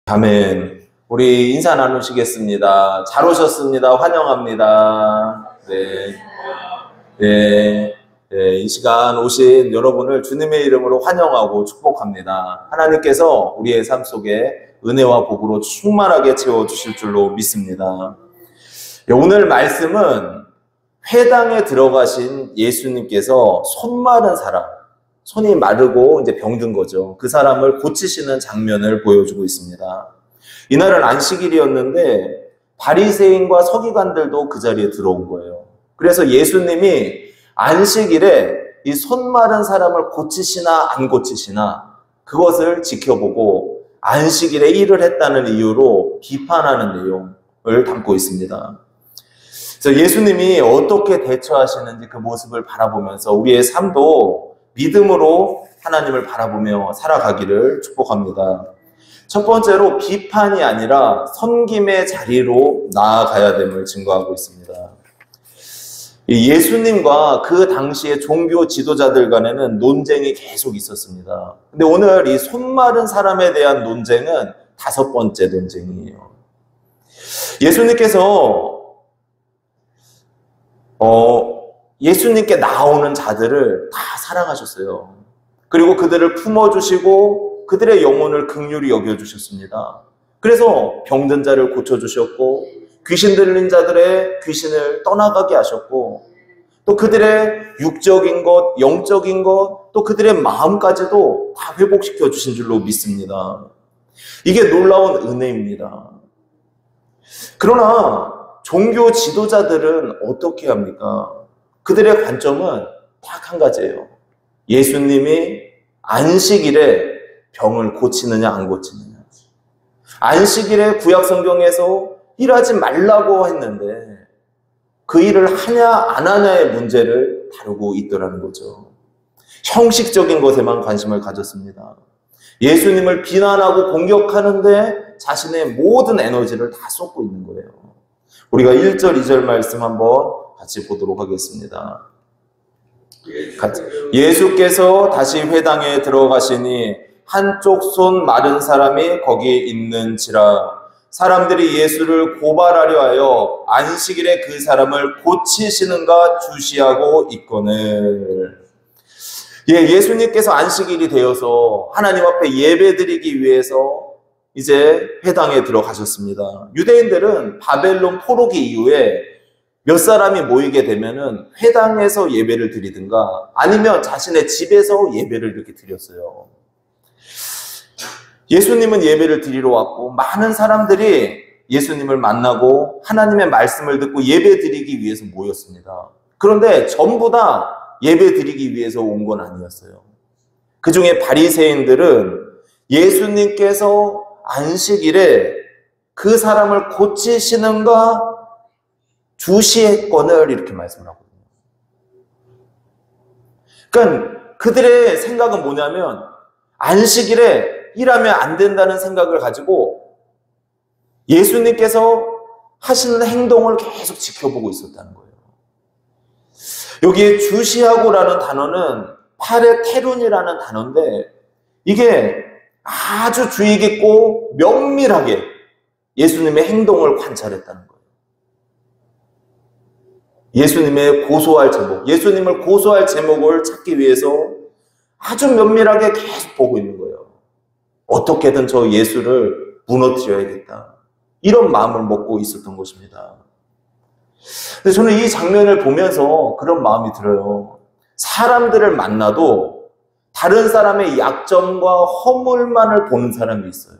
아멘. 우리 인사 나누시겠습니다. 잘 오셨습니다. 환영합니다. 네. 이 시간 오신 여러분을 주님의 이름으로 환영하고 축복합니다. 하나님께서 우리의 삶 속에 은혜와 복으로 충만하게 채워주실 줄로 믿습니다. 오늘 말씀은 회당에 들어가신 예수님께서 손 마른 사람, 손이 마르고 이제 병든 거죠. 그 사람을 고치시는 장면을 보여주고 있습니다. 이날은 안식일이었는데 바리새인과 서기관들도 그 자리에 들어온 거예요. 그래서 예수님이 안식일에 이 손 마른 사람을 고치시나 안 고치시나 그것을 지켜보고 안식일에 일을 했다는 이유로 비판하는 내용을 담고 있습니다. 그래서 예수님이 어떻게 대처하시는지 그 모습을 바라보면서 우리의 삶도 믿음으로 하나님을 바라보며 살아가기를 축복합니다. 첫 번째로 비판이 아니라 섬김의 자리로 나아가야 됨을 증거하고 있습니다. 예수님과 그 당시의 종교 지도자들 간에는 논쟁이 계속 있었습니다. 근데 오늘 이 손 마른 사람에 대한 논쟁은 5번째 논쟁이에요. 예수님께 나오는 자들을 다 사랑하셨어요. 그리고 그들을 품어주시고 그들의 영혼을 긍휼히 여겨주셨습니다. 그래서 병든 자를 고쳐주셨고 귀신 들린 자들의 귀신을 떠나가게 하셨고 또 그들의 육적인 것, 영적인 것, 또 그들의 마음까지도 다 회복시켜 주신 줄로 믿습니다. 이게 놀라운 은혜입니다. 그러나 종교 지도자들은 어떻게 합니까? 그들의 관점은 딱 한 가지예요. 예수님이 안식일에 병을 고치느냐 안 고치느냐. 안식일에 구약 성경에서 일하지 말라고 했는데 그 일을 하냐 안 하냐의 문제를 다루고 있더라는 거죠. 형식적인 것에만 관심을 가졌습니다. 예수님을 비난하고 공격하는데 자신의 모든 에너지를 다 쏟고 있는 거예요. 우리가 1절, 2절 말씀 한번 같이 보도록 하겠습니다. 예수께서 다시 회당에 들어가시니 한쪽 손 마른 사람이 거기 있는지라. 사람들이 예수를 고발하려 하여 안식일에 그 사람을 고치시는가 주시하고 있거늘. 예수님께서 안식일이 되어서 하나님 앞에 예배드리기 위해서 이제 회당에 들어가셨습니다. 유대인들은 바벨론 포로기 이후에 몇 사람이 모이게 되면은 회당에서 예배를 드리든가 아니면 자신의 집에서 예배를 이렇게 드렸어요. 예수님은 예배를 드리러 왔고 많은 사람들이 예수님을 만나고 하나님의 말씀을 듣고 예배 드리기 위해서 모였습니다. 그런데 전부 다 예배 드리기 위해서 온 건 아니었어요. 그 중에 바리새인들은 예수님께서 안식일에 그 사람을 고치시는가 주시했거늘 이렇게 말씀을 하거든요. 그러니까 그들의 생각은 뭐냐면 안식일에 일하면 안 된다는 생각을 가지고 예수님께서 하시는 행동을 계속 지켜보고 있었다는 거예요. 여기에 주시하고라는 단어는 파레테룬이라는 단어인데 이게 아주 주의 깊고 면밀하게 예수님의 행동을 관찰했다는 거예요. 예수님의 고소할 제목, 예수님을 고소할 제목을 찾기 위해서 아주 면밀하게 계속 보고 있는 거예요. 어떻게든 저 예수를 무너뜨려야겠다. 이런 마음을 먹고 있었던 것입니다. 근데 저는 이 장면을 보면서 그런 마음이 들어요. 사람들을 만나도 다른 사람의 약점과 허물만을 보는 사람이 있어요.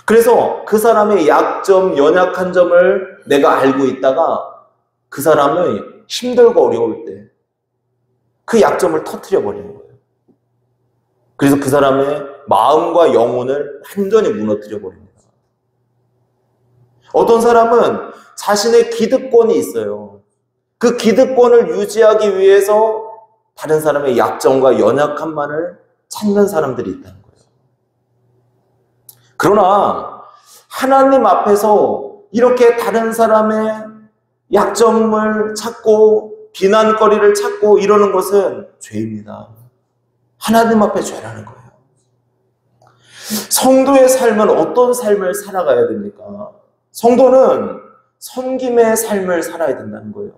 그래서 그 사람의 약점, 연약한 점을 내가 알고 있다가 그 사람의 힘들고 어려울 때 그 약점을 터뜨려 버리는 거예요. 그래서 그 사람의 마음과 영혼을 완전히 무너뜨려 버립니다. 어떤 사람은 자신의 기득권이 있어요. 그 기득권을 유지하기 위해서 다른 사람의 약점과 연약함만을 찾는 사람들이 있다는 거예요. 그러나 하나님 앞에서 이렇게 다른 사람의 약점을 찾고 비난거리를 찾고 이러는 것은 죄입니다. 하나님 앞에 죄라는 거예요. 성도의 삶은 어떤 삶을 살아가야 됩니까? 성도는 섬김의 삶을 살아야 된다는 거예요.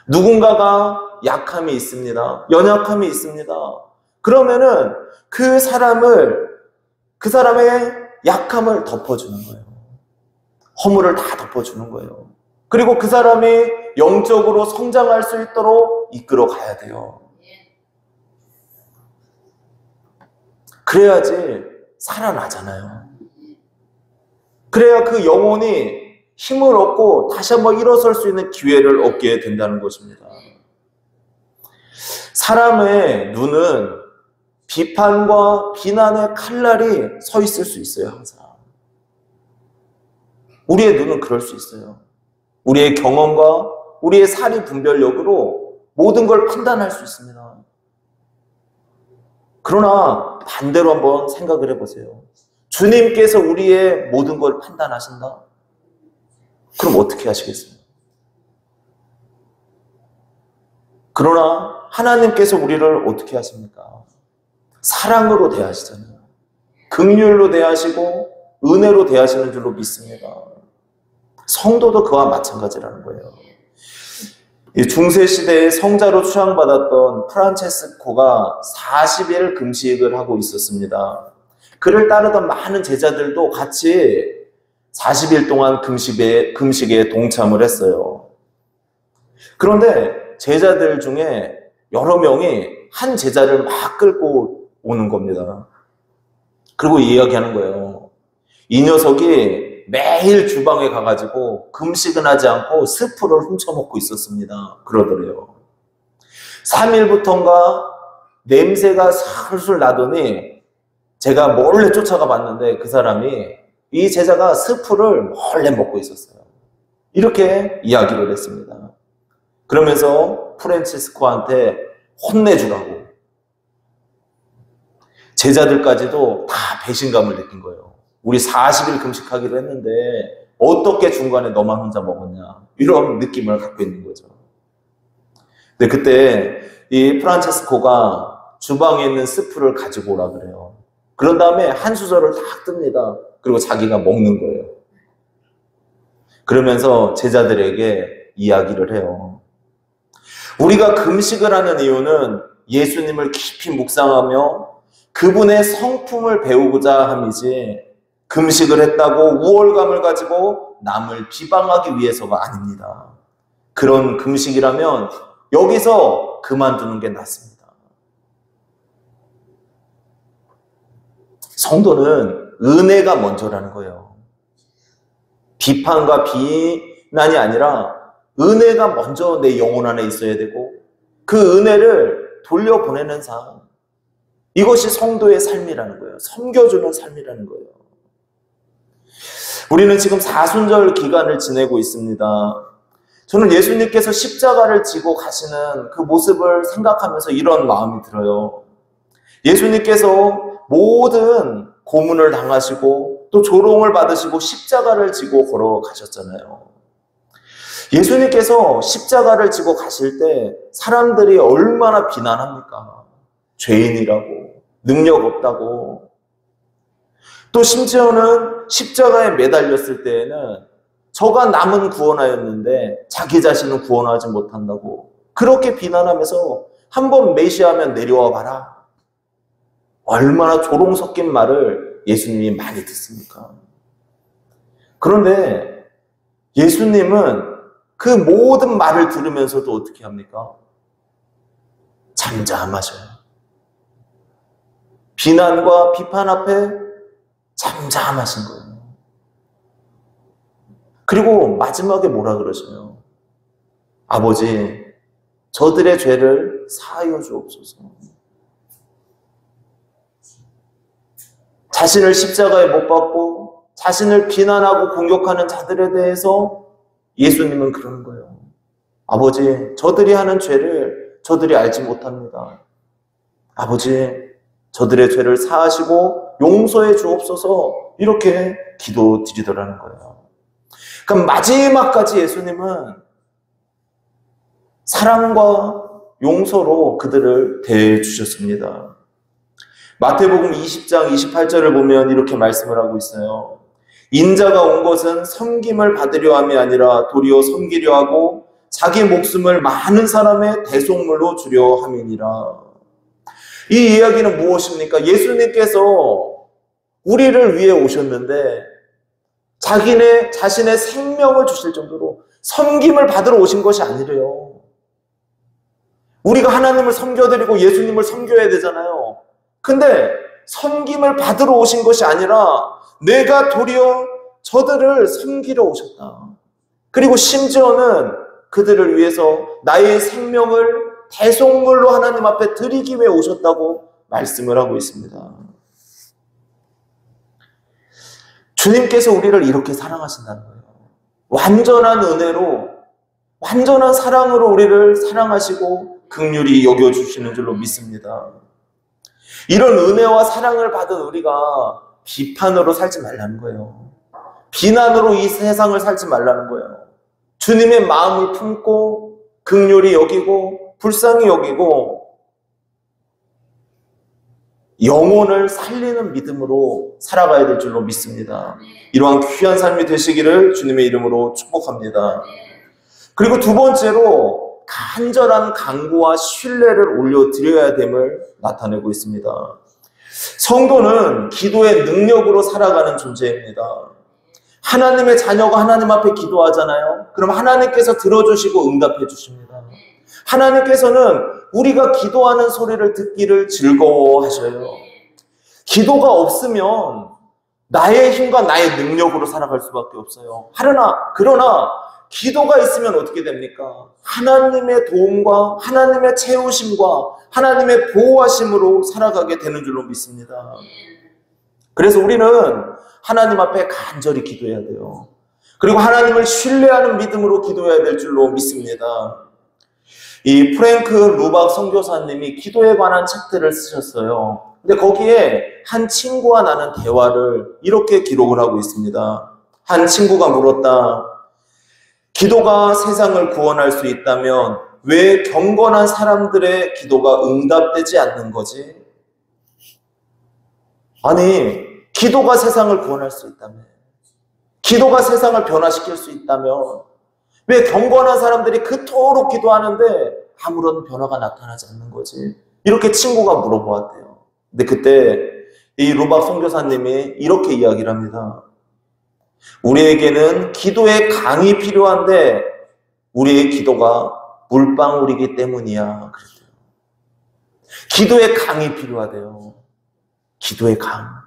누군가가 약함이 있습니다. 연약함이 있습니다. 그러면은 그 사람의 약함을 덮어주는 거예요. 허물을 다 덮어주는 거예요. 그리고 그 사람이 영적으로 성장할 수 있도록 이끌어 가야 돼요. 그래야지 살아나잖아요. 그래야 그 영혼이 힘을 얻고 다시 한번 일어설 수 있는 기회를 얻게 된다는 것입니다. 사람의 눈은 비판과 비난의 칼날이 서 있을 수 있어요, 항상. 우리의 눈은 그럴 수 있어요. 우리의 경험과 우리의 사리 분별력으로 모든 걸 판단할 수 있습니다. 그러나 반대로 한번 생각을 해보세요. 주님께서 우리의 모든 걸 판단하신다? 그럼 어떻게 하시겠어요? 그러나 하나님께서 우리를 어떻게 하십니까? 사랑으로 대하시잖아요. 긍휼로 대하시고 은혜로 대하시는 줄로 믿습니다. 성도도 그와 마찬가지라는 거예요. 이 중세시대에 성자로 추앙받았던 프란체스코가 40일 금식을 하고 있었습니다. 그를 따르던 많은 제자들도 같이 40일 동안 금식에 동참을 했어요. 그런데 제자들 중에 여러 명이 한 제자를 막 끌고 오는 겁니다. 그리고 이야기하는 거예요. 이 녀석이 매일 주방에 가가지고 금식은 하지 않고 스프를 훔쳐먹고 있었습니다. 그러더래요. 3일부터인가 냄새가 슬슬 나더니 제가 몰래 쫓아가 봤는데 그 사람이 이 제자가 스프를 몰래 먹고 있었어요. 이렇게 이야기를 했습니다. 그러면서 프란치스코한테 혼내주라고. 제자들까지도 다 배신감을 느낀 거예요. 우리 40일 금식하기로 했는데 어떻게 중간에 너만 혼자 먹었냐, 이런 느낌을 갖고 있는 거죠. 근데 그때 이 프란체스코가 주방에 있는 스프를 가지고 오라 그래요. 그런 다음에 한 수저를 딱 뜹니다. 그리고 자기가 먹는 거예요. 그러면서 제자들에게 이야기를 해요. 우리가 금식을 하는 이유는 예수님을 깊이 묵상하며 그분의 성품을 배우고자 함이지, 금식을 했다고 우월감을 가지고 남을 비방하기 위해서가 아닙니다. 그런 금식이라면 여기서 그만두는 게 낫습니다. 성도는 은혜가 먼저라는 거예요. 비판과 비난이 아니라 은혜가 먼저 내 영혼 안에 있어야 되고 그 은혜를 돌려보내는 삶, 이것이 성도의 삶이라는 거예요. 섬겨주는 삶이라는 거예요. 우리는 지금 사순절 기간을 지내고 있습니다. 저는 예수님께서 십자가를 지고 가시는 그 모습을 생각하면서 이런 마음이 들어요. 예수님께서 모든 고문을 당하시고 또 조롱을 받으시고 십자가를 지고 걸어가셨잖아요. 예수님께서 십자가를 지고 가실 때 사람들이 얼마나 비난합니까? 죄인이라고, 능력 없다고. 또 심지어는 십자가에 매달렸을 때에는 저가 남은 구원하였는데 자기 자신은 구원하지 못한다고 그렇게 비난하면서 한번 메시아면 내려와 봐라. 얼마나 조롱 섞인 말을 예수님이 많이 듣습니까? 그런데 예수님은 그 모든 말을 들으면서도 어떻게 합니까? 잠잠하셔요. 비난과 비판 앞에 잠잠하신 거예요. 그리고 마지막에 뭐라 그러셔요? 아버지, 저들의 죄를 사하여 주옵소서. 자신을 십자가에 못 박고 자신을 비난하고 공격하는 자들에 대해서 예수님은 그러는 거예요. 아버지, 저들이 하는 죄를 저들이 알지 못합니다. 아버지, 저들의 죄를 사하시고 용서해 주옵소서, 이렇게 기도드리더라는 거예요. 그럼 마지막까지 예수님은 사랑과 용서로 그들을 대해 주셨습니다. 마태복음 20장 28절을 보면 이렇게 말씀을 하고 있어요. 인자가 온 것은 섬김을 받으려 함이 아니라 도리어 섬기려 하고 자기 목숨을 많은 사람의 대속물로 주려 함이니라. 이 이야기는 무엇입니까? 예수님께서 우리를 위해 오셨는데 자신의 생명을 주실 정도로 섬김을 받으러 오신 것이 아니래요. 우리가 하나님을 섬겨드리고 예수님을 섬겨야 되잖아요. 근데 섬김을 받으러 오신 것이 아니라 내가 도리어 저들을 섬기러 오셨다. 그리고 심지어는 그들을 위해서 나의 생명을 대속물로 하나님 앞에 드리기 위해 오셨다고 말씀을 하고 있습니다. 주님께서 우리를 이렇게 사랑하신다는 거예요. 완전한 은혜로, 완전한 사랑으로 우리를 사랑하시고 긍휼히 여겨주시는 줄로 믿습니다. 이런 은혜와 사랑을 받은 우리가 비판으로 살지 말라는 거예요. 비난으로 이 세상을 살지 말라는 거예요. 주님의 마음을 품고 긍휼히 여기고 불쌍히 여기고 영혼을 살리는 믿음으로 살아가야 될 줄로 믿습니다. 이러한 귀한 삶이 되시기를 주님의 이름으로 축복합니다. 그리고 두 번째로 간절한 간구와 신뢰를 올려드려야 됨을 나타내고 있습니다. 성도는 기도의 능력으로 살아가는 존재입니다. 하나님의 자녀가 하나님 앞에 기도하잖아요. 그럼 하나님께서 들어주시고 응답해 주십니다. 하나님께서는 우리가 기도하는 소리를 듣기를 즐거워하셔요. 기도가 없으면 나의 힘과 나의 능력으로 살아갈 수밖에 없어요. 그러나 기도가 있으면 어떻게 됩니까? 하나님의 도움과 하나님의 채우심과 하나님의 보호하심으로 살아가게 되는 줄로 믿습니다. 그래서 우리는 하나님 앞에 간절히 기도해야 돼요. 그리고 하나님을 신뢰하는 믿음으로 기도해야 될 줄로 믿습니다. 이 프랭크 루박 선교사님이 기도에 관한 책들을 쓰셨어요. 근데 거기에 한 친구와 나눈 대화를 이렇게 기록을 하고 있습니다. 한 친구가 물었다. 기도가 세상을 구원할 수 있다면 왜 경건한 사람들의 기도가 응답되지 않는 거지? 아니, 기도가 세상을 구원할 수 있다면, 기도가 세상을 변화시킬 수 있다면 왜 경건한 사람들이 그토록 기도하는데 아무런 변화가 나타나지 않는 거지? 이렇게 친구가 물어보았대요. 근데 그때 이 루박 선교사님이 이렇게 이야기를 합니다. 우리에게는 기도의 강이 필요한데 우리의 기도가 물방울이기 때문이야. 그랬대요. 기도의 강이 필요하대요. 기도의 강.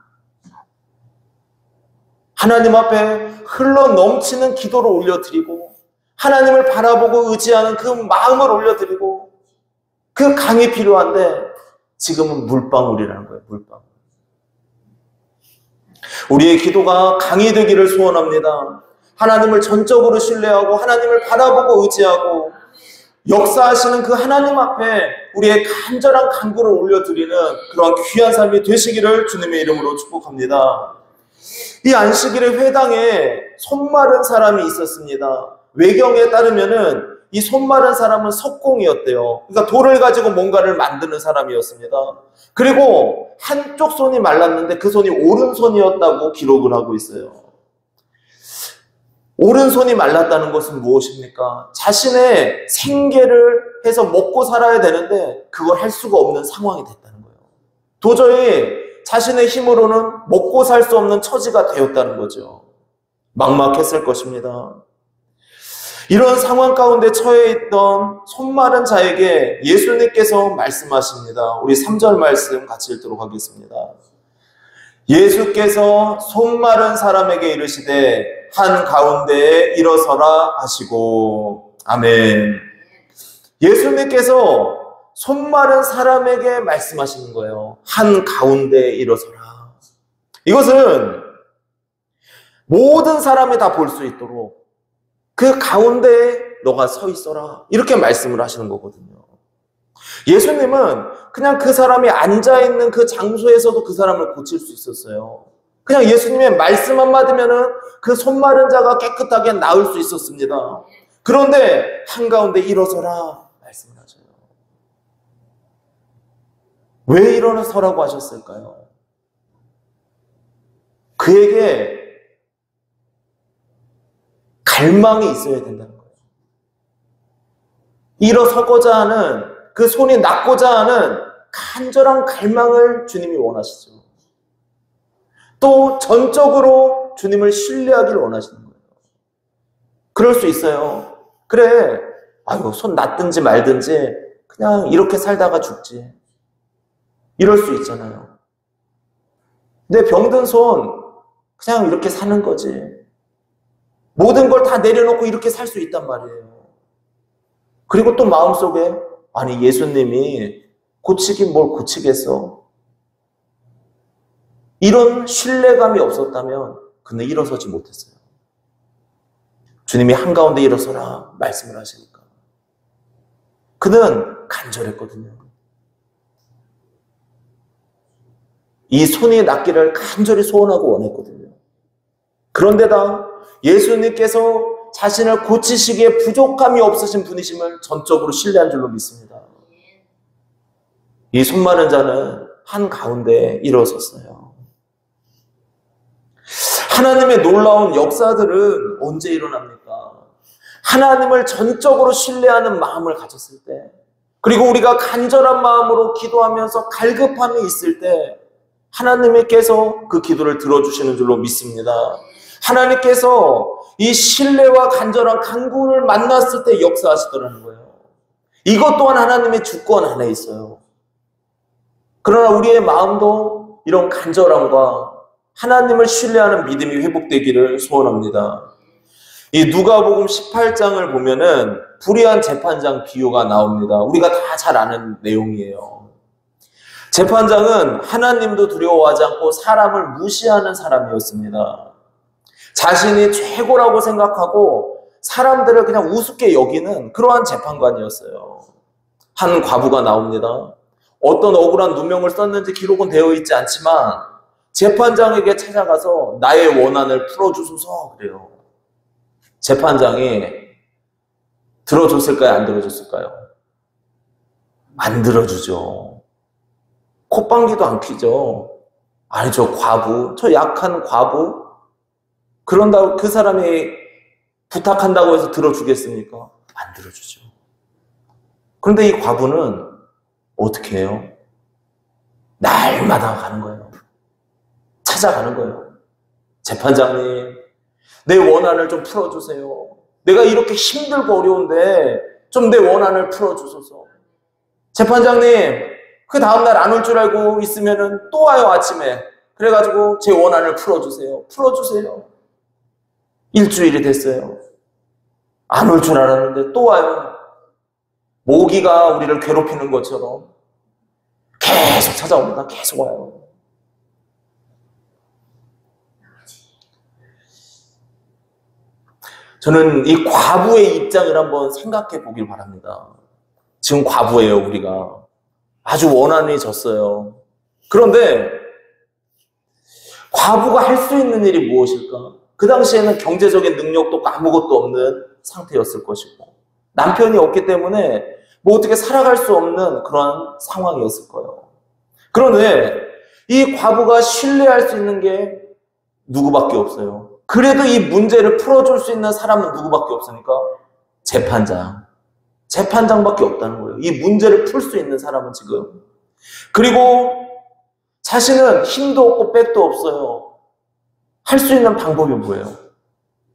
하나님 앞에 흘러 넘치는 기도를 올려드리고 하나님을 바라보고 의지하는 그 마음을 올려드리고 그 강이 필요한데 지금은 물방울이라는 거예요. 물방울. 우리의 기도가 강이 되기를 소원합니다. 하나님을 전적으로 신뢰하고 하나님을 바라보고 의지하고 역사하시는 그 하나님 앞에 우리의 간절한 간구를 올려드리는 그런 귀한 삶이 되시기를 주님의 이름으로 축복합니다. 이 안식일의 회당에 손마른 사람이 있었습니다. 외경에 따르면은 이 손마른 사람은 석공이었대요. 그러니까 돌을 가지고 뭔가를 만드는 사람이었습니다. 그리고 한쪽 손이 말랐는데 그 손이 오른손이었다고 기록을 하고 있어요. 오른손이 말랐다는 것은 무엇입니까? 자신의 생계를 해서 먹고 살아야 되는데 그걸 할 수가 없는 상황이 됐다는 거예요. 도저히 자신의 힘으로는 먹고 살 수 없는 처지가 되었다는 거죠. 막막했을 것입니다. 이런 상황 가운데 처해 있던 손마른 자에게 예수님께서 말씀하십니다. 우리 3절 말씀 같이 읽도록 하겠습니다. 예수께서 손마른 사람에게 이르시되 한가운데에 일어서라 하시고. 아멘. 예수님께서 손마른 사람에게 말씀하시는 거예요. 한가운데에 일어서라. 이것은 모든 사람이 다 볼 수 있도록 그 가운데에 너가 서 있어라. 이렇게 말씀을 하시는 거거든요. 예수님은 그냥 그 사람이 앉아있는 그 장소에서도 그 사람을 고칠 수 있었어요. 그냥 예수님의 말씀 한마디면은 그 손마른 자가 깨끗하게 나을 수 있었습니다. 그런데 한가운데 일어서라 말씀을 하셔요. 왜 일어서라고 하셨을까요? 그에게 갈망이 있어야 된다는 거예요. 일어서고자 하는, 그 손이 낫고자 하는 간절한 갈망을 주님이 원하시죠. 또 전적으로 주님을 신뢰하기를 원하시는 거예요. 그럴 수 있어요. 그래, 아유, 손 낫든지 말든지 그냥 이렇게 살다가 죽지. 이럴 수 있잖아요. 내 병든 손 그냥 이렇게 사는 거지. 모든 걸 다 내려놓고 이렇게 살 수 있단 말이에요. 그리고 또 마음속에, 아니, 예수님이 고치긴 뭘 고치겠어? 이런 신뢰감이 없었다면 그는 일어서지 못했어요. 주님이 한가운데 일어서라 말씀을 하시니까 그는 간절했거든요. 이 손이 낫기를 간절히 소원하고 원했거든요. 그런데다 예수님께서 자신을 고치시기에 부족함이 없으신 분이심을 전적으로 신뢰한 줄로 믿습니다. 이 손 마른 자는 한가운데 일어섰어요. 하나님의 놀라운 역사들은 언제 일어납니까? 하나님을 전적으로 신뢰하는 마음을 가졌을 때, 그리고 우리가 간절한 마음으로 기도하면서 갈급함이 있을 때 하나님께서 그 기도를 들어주시는 줄로 믿습니다. 하나님께서 이 신뢰와 간절한 간구를 만났을 때 역사하시더라는 거예요. 이것 또한 하나님의 주권 안에 있어요. 그러나 우리의 마음도 이런 간절함과 하나님을 신뢰하는 믿음이 회복되기를 소원합니다. 이 누가복음 18장을 보면은 불의한 재판장 비유가 나옵니다. 우리가 다 잘 아는 내용이에요. 재판장은 하나님도 두려워하지 않고 사람을 무시하는 사람이었습니다. 자신이 최고라고 생각하고 사람들을 그냥 우습게 여기는 그러한 재판관이었어요. 한 과부가 나옵니다. 어떤 억울한 누명을 썼는지 기록은 되어 있지 않지만 재판장에게 찾아가서 나의 원한을 풀어주소서 그래요. 재판장이 들어줬을까요? 안 들어줬을까요? 안 들어주죠. 콧방귀도 안 퀴죠. 아니, 저 과부, 저 약한 과부, 그런다고 그 사람이 부탁한다고 해서 들어주겠습니까? 안 들어주죠. 그런데 이 과부는 어떻게 해요? 날마다 가는 거예요. 찾아가는 거예요. 재판장님, 내 원한을 좀 풀어주세요. 내가 이렇게 힘들고 어려운데 좀 내 원한을 풀어주소서. 재판장님, 그 다음날 안 올 줄 알고 있으면은 또 와요, 아침에. 그래가지고 제 원한을 풀어주세요. 풀어주세요. 일주일이 됐어요. 안 올 줄 알았는데 또 와요. 모기가 우리를 괴롭히는 것처럼 계속 찾아옵니다. 계속 와요. 저는 이 과부의 입장을 한번 생각해 보길 바랍니다. 지금 과부예요, 우리가. 아주 원한이 졌어요. 그런데 과부가 할 수 있는 일이 무엇일까? 그 당시에는 경제적인 능력도 아무것도 없는 상태였을 것이고 남편이 없기 때문에 뭐 어떻게 살아갈 수 없는 그런 상황이었을 거예요. 그런데 이 과부가 신뢰할 수 있는 게 누구밖에 없어요. 그래도 이 문제를 풀어줄 수 있는 사람은 누구밖에 없으니까 재판장. 재판장밖에 없다는 거예요. 이 문제를 풀 수 있는 사람은 지금. 그리고 자신은 힘도 없고 백도 없어요. 할 수 있는 방법이 뭐예요?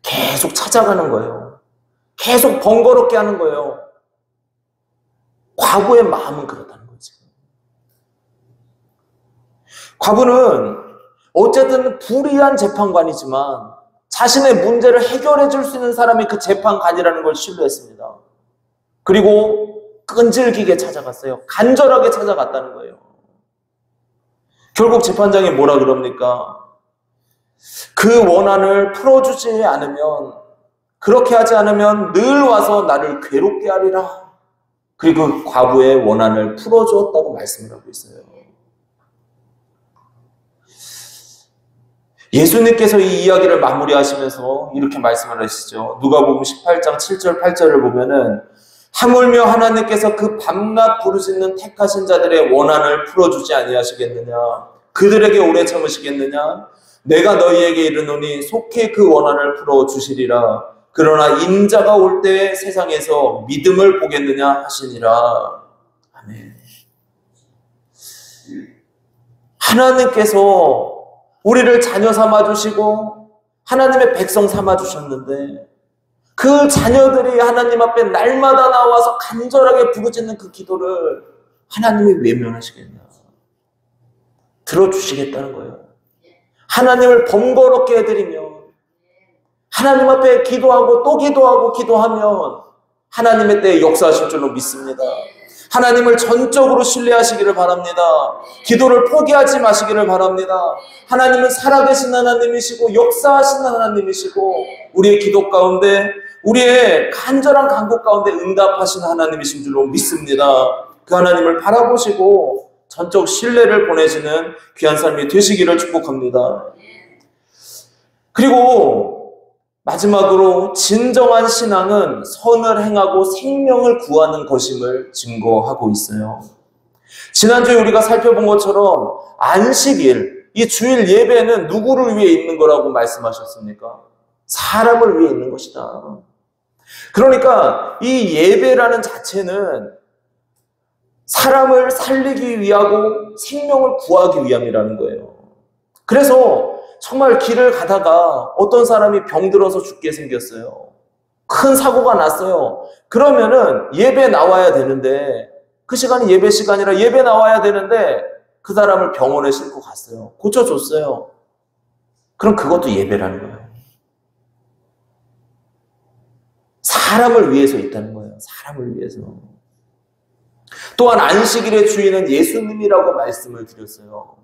계속 찾아가는 거예요. 계속 번거롭게 하는 거예요. 과부의 마음은 그렇다는 거지. 과부는 어쨌든 불의한 재판관이지만 자신의 문제를 해결해 줄 수 있는 사람이 그 재판관이라는 걸 신뢰했습니다. 그리고 끈질기게 찾아갔어요. 간절하게 찾아갔다는 거예요. 결국 재판장이 뭐라 그럽니까? 그 원한을 풀어주지 않으면, 그렇게 하지 않으면 늘 와서 나를 괴롭게 하리라. 그리고 그 과부의 원한을 풀어주었다고 말씀을 하고 있어요. 예수님께서 이 이야기를 마무리하시면서 이렇게 말씀을 하시죠. 누가복음 18장 7절 8절을 보면은 하물며 하나님께서 그 밤낮 부르짖는 택하신 자들의 원한을 풀어주지 아니하시겠느냐? 그들에게 오래 참으시겠느냐? 내가 너희에게 이르노니 속히 그 원한을 풀어주시리라. 그러나 인자가 올 때 세상에서 믿음을 보겠느냐 하시니라. 아멘. 하나님께서 우리를 자녀 삼아주시고 하나님의 백성 삼아주셨는데 그 자녀들이 하나님 앞에 날마다 나와서 간절하게 부르짖는 그 기도를 하나님이 외면하시겠냐? 들어주시겠다는 거예요. 하나님을 번거롭게 해드리면 하나님 앞에 기도하고 또 기도하고 기도하면 하나님의 때에 역사하실 줄로 믿습니다. 하나님을 전적으로 신뢰하시기를 바랍니다. 기도를 포기하지 마시기를 바랍니다. 하나님은 살아계신 하나님이시고 역사하신 하나님이시고 우리의 기도 가운데 우리의 간절한 간구 가운데 응답하신 하나님이신 줄로 믿습니다. 그 하나님을 바라보시고 전적 신뢰를 보내시는 귀한 삶이 되시기를 축복합니다. 그리고 마지막으로 진정한 신앙은 선을 행하고 생명을 구하는 것임을 증거하고 있어요. 지난주에 우리가 살펴본 것처럼 안식일, 이 주일 예배는 누구를 위해 있는 거라고 말씀하셨습니까? 사람을 위해 있는 것이다. 그러니까 이 예배라는 자체는 사람을 살리기 위하고 생명을 구하기 위함이라는 거예요. 그래서 정말 길을 가다가 어떤 사람이 병들어서 죽게 생겼어요. 큰 사고가 났어요. 그러면은 예배 나와야 되는데 그 시간이 예배 시간이라 예배 나와야 되는데 그 사람을 병원에 싣고 갔어요. 고쳐줬어요. 그럼 그것도 예배라는 거예요. 사람을 위해서 있다는 거예요. 사람을 위해서. 또한 안식일의 주인은 예수님이라고 말씀을 드렸어요.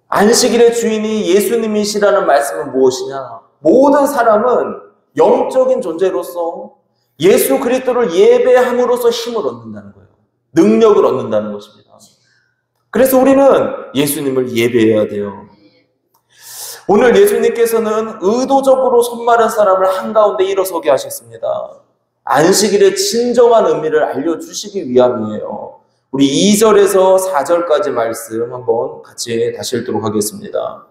안식일의 주인이 예수님이시라는 말씀은 무엇이냐? 모든 사람은 영적인 존재로서 예수 그리스도를 예배함으로써 힘을 얻는다는 거예요. 능력을 얻는다는 것입니다. 그래서 우리는 예수님을 예배해야 돼요. 오늘 예수님께서는 의도적으로 손마른 사람을 한가운데 일어서게 하셨습니다. 안식일의 진정한 의미를 알려주시기 위함이에요. 우리 2절에서 4절까지 말씀 한번 같이 다시 읽도록 하겠습니다.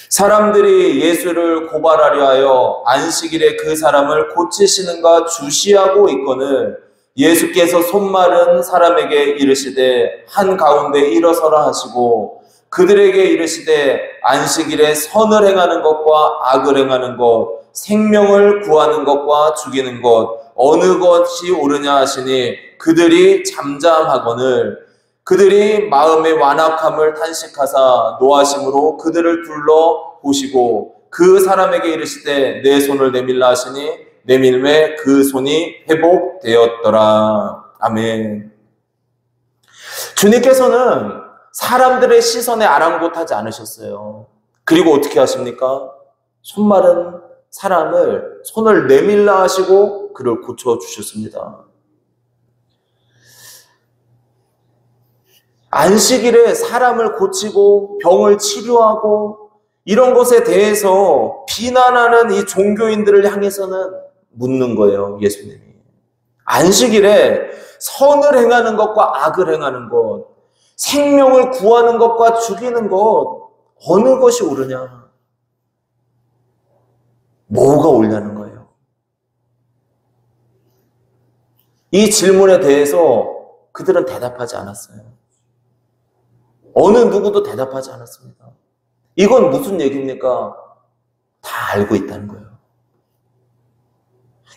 사람들이 예수를 고발하려 하여 안식일에 그 사람을 고치시는가 주시하고 있거늘 예수께서 손마른 사람에게 이르시되 한가운데 일어서라 하시고 그들에게 이르시되 안식일에 선을 행하는 것과 악을 행하는 것 생명을 구하는 것과 죽이는 것 어느 것이 옳으냐 하시니 그들이 잠잠하거늘 그들이 마음의 완악함을 탄식하사 노하심으로 그들을 둘러 보시고 그 사람에게 이르시되 내 손을 내밀라 하시니 내밀매 그 손이 회복되었더라. 아멘. 주님께서는 사람들의 시선에 아랑곳하지 않으셨어요. 그리고 어떻게 하십니까? 손마른 사람을 손을 내밀라 하시고 그를 고쳐주셨습니다. 안식일에 사람을 고치고 병을 치료하고 이런 것에 대해서 비난하는 이 종교인들을 향해서는 묻는 거예요. 예수님이. 안식일에 선을 행하는 것과 악을 행하는 것, 생명을 구하는 것과 죽이는 것 어느 것이 옳으냐? 뭐가 옳냐는 거예요. 이 질문에 대해서 그들은 대답하지 않았어요. 어느 누구도 대답하지 않았습니다. 이건 무슨 얘기입니까? 다 알고 있다는 거예요.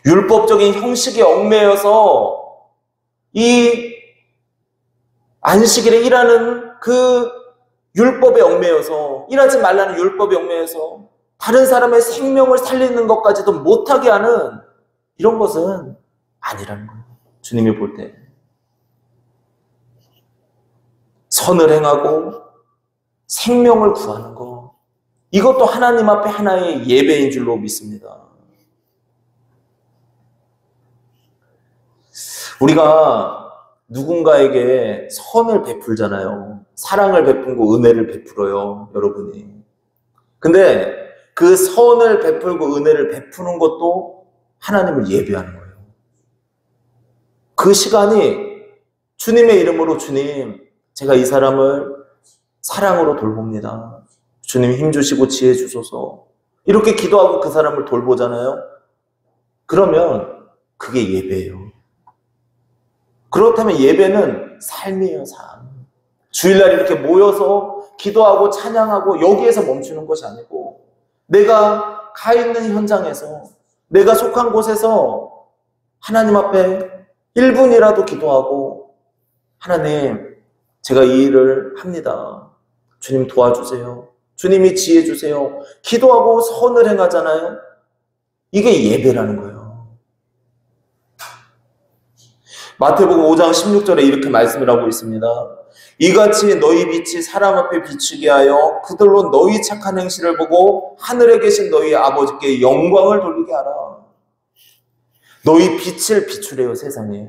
율법적인 형식에 얽매여서 이 안식일에 일하는 그 율법에 얽매여서 일하지 말라는 율법에 얽매여서 다른 사람의 생명을 살리는 것까지도 못하게 하는 이런 것은 아니라는 거예요. 주님이 볼 때. 선을 행하고 생명을 구하는 것 이것도 하나님 앞에 하나의 예배인 줄로 믿습니다. 우리가 누군가에게 선을 베풀잖아요. 사랑을 베풀고 은혜를 베풀어요. 여러분이. 근데 그 선을 베풀고 은혜를 베푸는 것도 하나님을 예배하는 거예요. 그 시간이 주님의 이름으로 주님, 제가 이 사람을 사랑으로 돌봅니다. 주님 힘주시고 지혜 주소서. 이렇게 기도하고 그 사람을 돌보잖아요. 그러면 그게 예배예요. 그렇다면 예배는 삶이에요, 삶. 주일날 이렇게 모여서 기도하고 찬양하고 여기에서 멈추는 것이 아니고 내가 가 있는 현장에서 내가 속한 곳에서 하나님 앞에 1분이라도 기도하고 하나님, 제가 이 일을 합니다. 주님 도와주세요. 주님이 지혜 주세요. 기도하고 선을 행하잖아요. 이게 예배라는 거예요. 마태복음 5장 16절에 이렇게 말씀을 하고 있습니다. 이같이 너희 빛이 사람 앞에 비추게 하여 그들로 너희 착한 행실을 보고 하늘에 계신 너희 아버지께 영광을 돌리게 하라. 너희 빛을 비추래요, 세상에.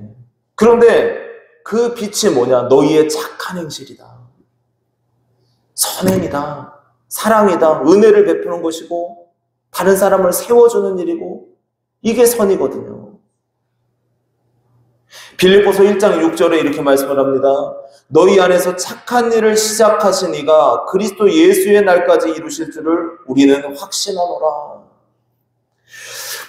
그런데 그 빛이 뭐냐? 너희의 착한 행실이다. 선행이다. 사랑이다. 은혜를 베푸는 것이고 다른 사람을 세워주는 일이고 이게 선이거든요. 빌립보서 1장 6절에 이렇게 말씀을 합니다. 너희 안에서 착한 일을 시작하신 이가 그리스도 예수의 날까지 이루실 줄을 우리는 확신하노라.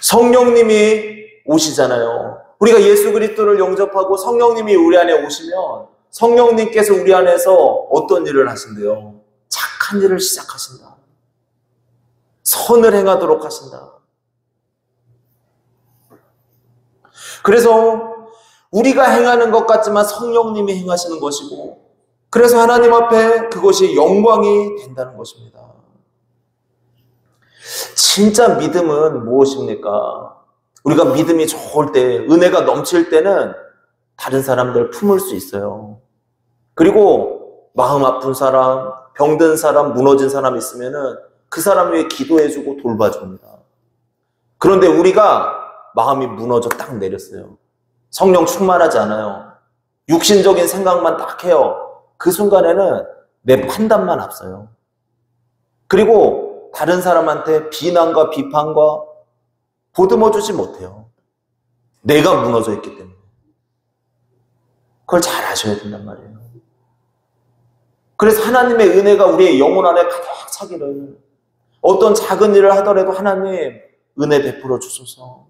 성령님이 오시잖아요. 우리가 예수 그리스도를 영접하고 성령님이 우리 안에 오시면 성령님께서 우리 안에서 어떤 일을 하신대요? 착한 일을 시작하신다. 선을 행하도록 하신다. 그래서 우리가 행하는 것 같지만 성령님이 행하시는 것이고 그래서 하나님 앞에 그것이 영광이 된다는 것입니다. 진짜 믿음은 무엇입니까? 우리가 믿음이 좋을 때, 은혜가 넘칠 때는 다른 사람들 품을 수 있어요. 그리고 마음 아픈 사람, 병든 사람, 무너진 사람 있으면은 그 사람 위해 기도해주고 돌봐줍니다. 그런데 우리가 마음이 무너져 딱 내렸어요. 성령 충만하지 않아요. 육신적인 생각만 딱 해요. 그 순간에는 내 판단만 앞서요. 그리고 다른 사람한테 비난과 비판과 보듬어 주지 못해요. 내가 무너져 있기 때문에. 그걸 잘 아셔야 된단 말이에요. 그래서 하나님의 은혜가 우리의 영혼 안에 가득 차기를 어떤 작은 일을 하더라도 하나님 은혜 베풀어 주소서.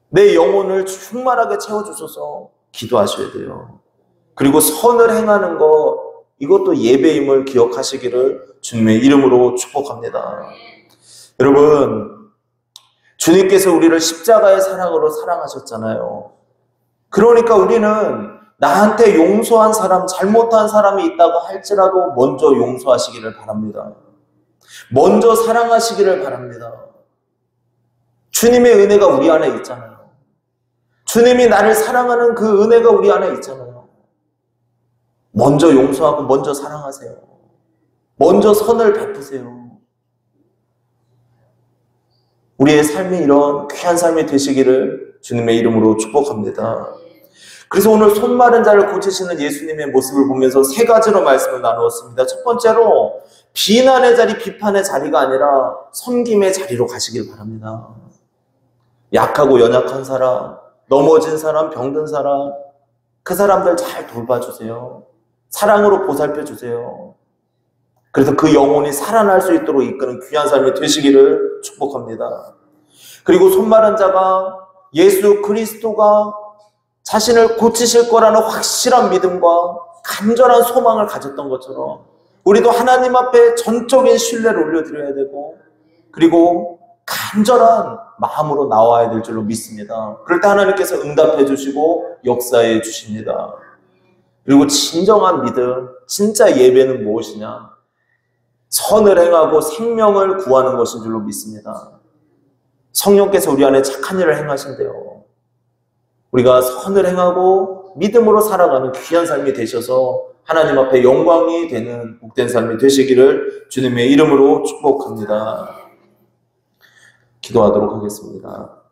내 영혼을 충만하게 채워주소서 기도하셔야 돼요. 그리고 선을 행하는 것 이것도 예배임을 기억하시기를 주님의 이름으로 축복합니다. 여러분 주님께서 우리를 십자가의 사랑으로 사랑하셨잖아요. 그러니까 우리는 나한테 용서한 사람, 잘못한 사람이 있다고 할지라도 먼저 용서하시기를 바랍니다. 먼저 사랑하시기를 바랍니다. 주님의 은혜가 우리 안에 있잖아요. 주님이 나를 사랑하는 그 은혜가 우리 안에 있잖아요. 먼저 용서하고 먼저 사랑하세요. 먼저 선을 베푸세요. 우리의 삶이 이런 귀한 삶이 되시기를 주님의 이름으로 축복합니다. 그래서 오늘 손 마른 자를 고치시는 예수님의 모습을 보면서 세 가지로 말씀을 나누었습니다. 첫 번째로 비난의 자리, 비판의 자리가 아니라 섬김의 자리로 가시길 바랍니다. 약하고 연약한 사람, 넘어진 사람, 병든 사람, 그 사람들 잘 돌봐주세요. 사랑으로 보살펴주세요. 그래서 그 영혼이 살아날 수 있도록 이끄는 귀한 삶이 되시기를 축복합니다. 그리고 손 마른 자가 예수 그리스도가 자신을 고치실 거라는 확실한 믿음과 간절한 소망을 가졌던 것처럼 우리도 하나님 앞에 전적인 신뢰를 올려드려야 되고 그리고 간절한 마음으로 나와야 될 줄로 믿습니다. 그럴 때 하나님께서 응답해 주시고 역사해 주십니다. 그리고 진정한 믿음, 진짜 예배는 무엇이냐? 선을 행하고 생명을 구하는 것인 줄로 믿습니다. 성령께서 우리 안에 착한 일을 행하신대요. 우리가 선을 행하고 믿음으로 살아가는 귀한 삶이 되셔서 하나님 앞에 영광이 되는 복된 삶이 되시기를 주님의 이름으로 축복합니다. 기도하도록 하겠습니다.